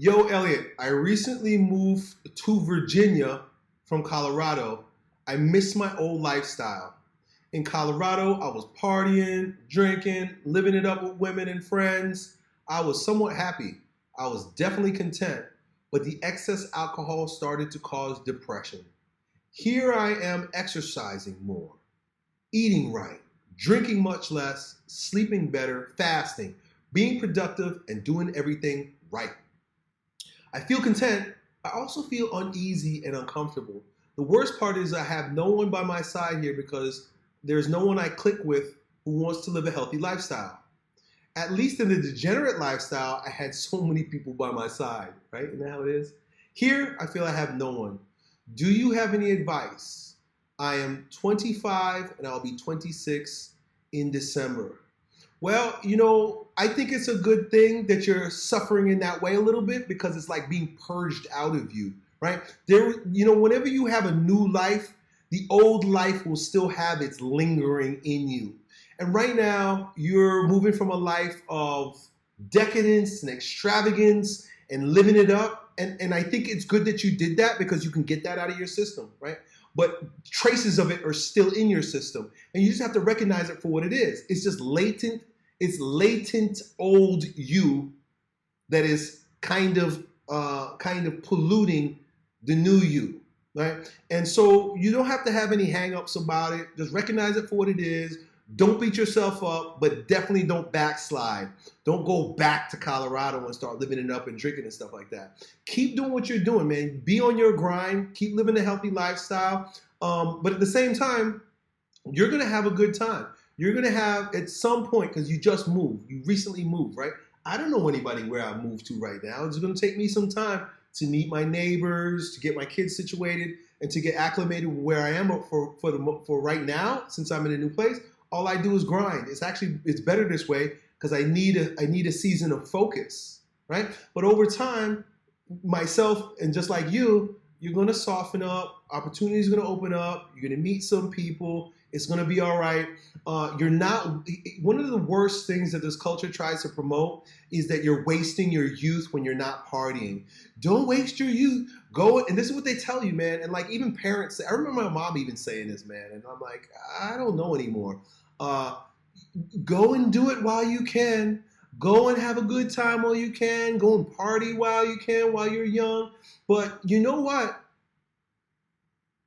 Yo, Elliot, I recently moved to Virginia from Colorado. I miss my old lifestyle. In Colorado, I was partying, drinking, living it up with women and friends. I was somewhat happy. I was definitely content, but the excess alcohol started to cause depression. Here I am exercising more, eating right, drinking much less, sleeping better, fasting, being productive, and doing everything right. I feel content. I also feel uneasy and uncomfortable. The worst part is I have no one by my side here because there's no one I click with who wants to live a healthy lifestyle. At least in the degenerate lifestyle, I had so many people by my side, right? Isn't that how it is? Here, I feel I have no one. Do you have any advice? I am 25 and I'll be 26 in December. Well, I think it's a good thing that you're suffering in that way a little bit because it's like being purged out of you, right? Whenever you have a new life, the old life will still have its lingering in you. And right now, you're moving from a life of decadence and extravagance and living it up. And I think it's good that you did that because you can get that out of your system, right? But traces of it are still in your system. And you just have to recognize it for what it is. It's just latent. It's latent old you that is kind of polluting the new you, right? And so you don't have to have any hang-ups about it. Just recognize it for what it is. Don't beat yourself up, but definitely don't backslide. Don't go back to Colorado and start living it up and drinking and stuff like that. Keep doing what you're doing, man. Be on your grind. Keep living a healthy lifestyle. But at the same time, you're going to have a good time. You're going to have, at some point, because you just moved. You recently moved, right? I don't know anybody where I moved to right now. It's going to take me some time to meet my neighbors, to get my kids situated, and to get acclimated where I am. But for right now, since I'm in a new place, all I do is grind. It's better this way because I need a season of focus, right? But over time, myself and just like you're going to soften up. Opportunities are going to open up. You're going to meet some people. It's going to be all right. You're not. One of the worst things that this culture tries to promote is that you're wasting your youth when you're not partying. Don't waste your youth. Go, and this is what they tell you, man. And like even parents, I remember my mom even saying this, man. And I'm like, I don't know anymore. Go and do it while you can. Go and have a good time while you can. Go and party while you can, while you're young. But you know what?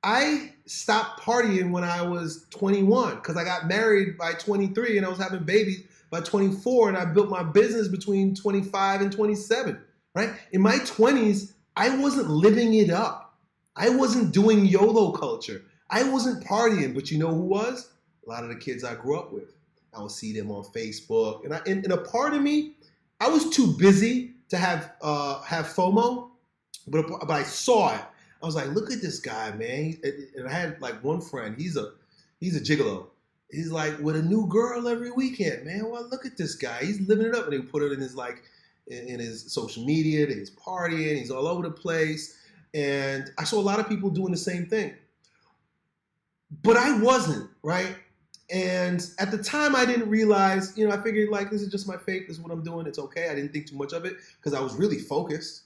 I stopped partying when I was 21 because I got married by 23 and I was having babies by 24 and I built my business between 25 and 27, right? In my 20s, I wasn't living it up. I wasn't doing YOLO culture. I wasn't partying, but you know who was? A lot of the kids I grew up with. I would see them on Facebook. And a part of me, I was too busy to have FOMO, but I saw it. I was like, look at this guy, man. And I had like one friend, he's a gigolo. He's like with a new girl every weekend, man. Well, look at this guy. He's living it up. And he put it in his in his social media, that he's partying, he's all over the place. And I saw a lot of people doing the same thing. But I wasn't, right? And at the time, I didn't realize, I figured like, this is just my fate. This is what I'm doing. It's okay. I didn't think too much of it because I was really focused.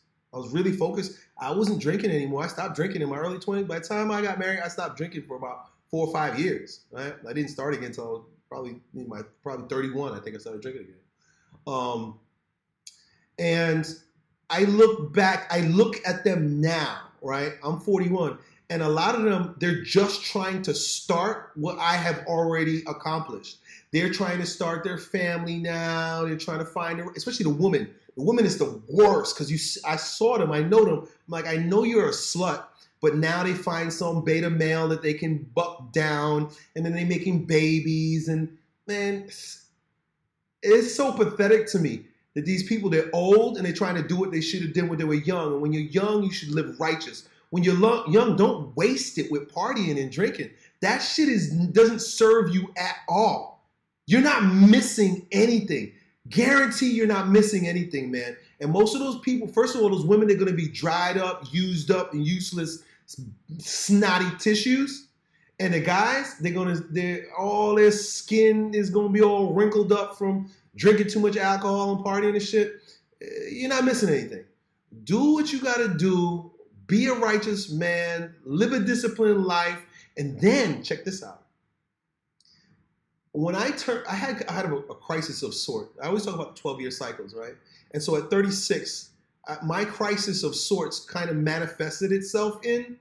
I wasn't drinking anymore. I stopped drinking in my early 20s. By the time I got married, I stopped drinking for about 4 or 5 years. Right? I didn't start again until probably 31. I think I started drinking again. And I look at them now, right? I'm 41. And a lot of them, they're just trying to start what I have already accomplished. They're trying to start their family now. They're trying to find, especially the woman. The woman is the worst because I saw them. I know them. I'm like, I know you're a slut, but now they find some beta male that they can buck down, and then they're making babies. And man, it's so pathetic to me that these people, they're old and they're trying to do what they should have done when they were young. And when you're young, you should live righteous. When you're young, don't waste it with partying and drinking. That shit doesn't serve you at all. You're not missing anything. Guarantee you're not missing anything, man. And most of those people, first of all, those women, they're going to be dried up, used up, and useless, snotty tissues. And the guys, all their skin is going to be all wrinkled up from drinking too much alcohol and partying and shit. You're not missing anything. Do what you got to do. Be a righteous man. Live a disciplined life. And then, check this out. When I had a crisis of sort. I always talk about the 12-year cycles, right? And so at 36, my crisis of sorts kind of manifested itself in,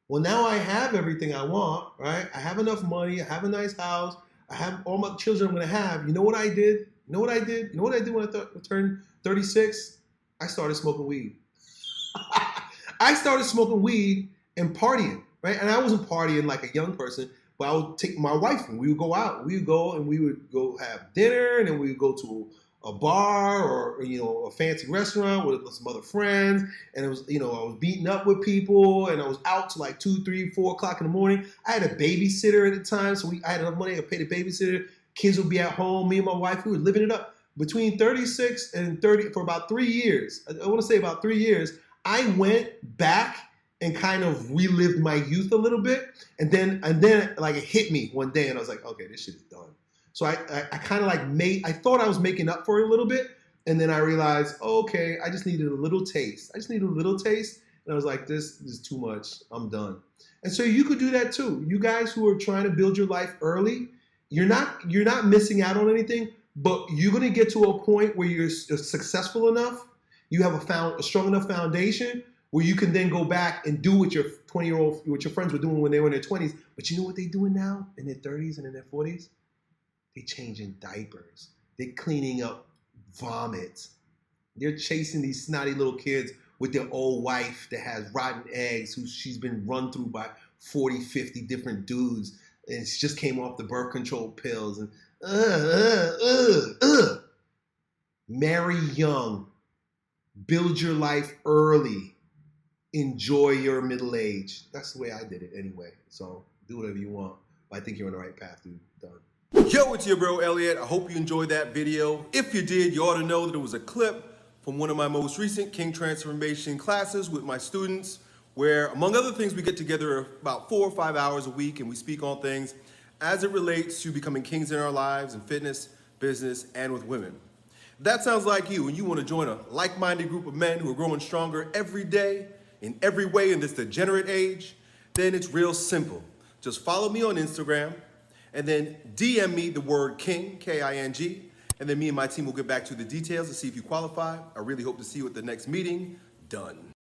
well, now I have everything I want, right? I have enough money. I have a nice house. I have all my children I'm going to have. You know what I did? You know what I did? You know what I did when I turned 36? I started smoking weed. I started smoking weed and partying, right? And I wasn't partying like a young person, but I would take my wife and we would go out. We would go and we would go have dinner, and then we would go to a bar or a fancy restaurant with some other friends. And it was, I was beating up with people, and I was out to like 2, 3, 4 o'clock in the morning. I had a babysitter at the time, so I had enough money to pay the babysitter. Kids would be at home. Me and my wife, we were living it up. Between 36 and 30, for about 3 years, I want to say about 3 years, I went back and kind of relived my youth a little bit. And then like it hit me one day, and I was like, okay, this shit is done. So I kind of like I thought I was making up for it a little bit. And then I realized, okay, I just needed a little taste. And I was like, this is too much. I'm done. And so you could do that too. You guys who are trying to build your life early, you're not missing out on anything, but you're going to get to a point where you're successful enough. You have a strong enough foundation where you can then go back and do what your friends were doing when they were in their 20s. But you know what they're doing now in their 30s and in their 40s? They're changing diapers. They're cleaning up vomit. They're chasing these snotty little kids with their old wife that has rotten eggs, who she's been run through by 40, 50 different dudes, and she just came off the birth control pills. And marry young. Build your life early. Enjoy your middle age. That's the way I did it anyway. So do whatever you want. But I think you're on the right path, dude. Done. Yo, it's your bro Elliot. I hope you enjoyed that video. If you did, you ought to know that it was a clip from one of my most recent King Transformation classes with my students, where, among other things, we get together about 4 or 5 hours a week and we speak on things as it relates to becoming kings in our lives in fitness, business, and with women. If that sounds like you and you want to join a like-minded group of men who are growing stronger every day in every way in this degenerate age, then it's real simple. Just follow me on Instagram, and then DM me the word King, K-I-N-G, and then me and my team will get back to the details to see if you qualify. I really hope to see you at the next meeting. Done.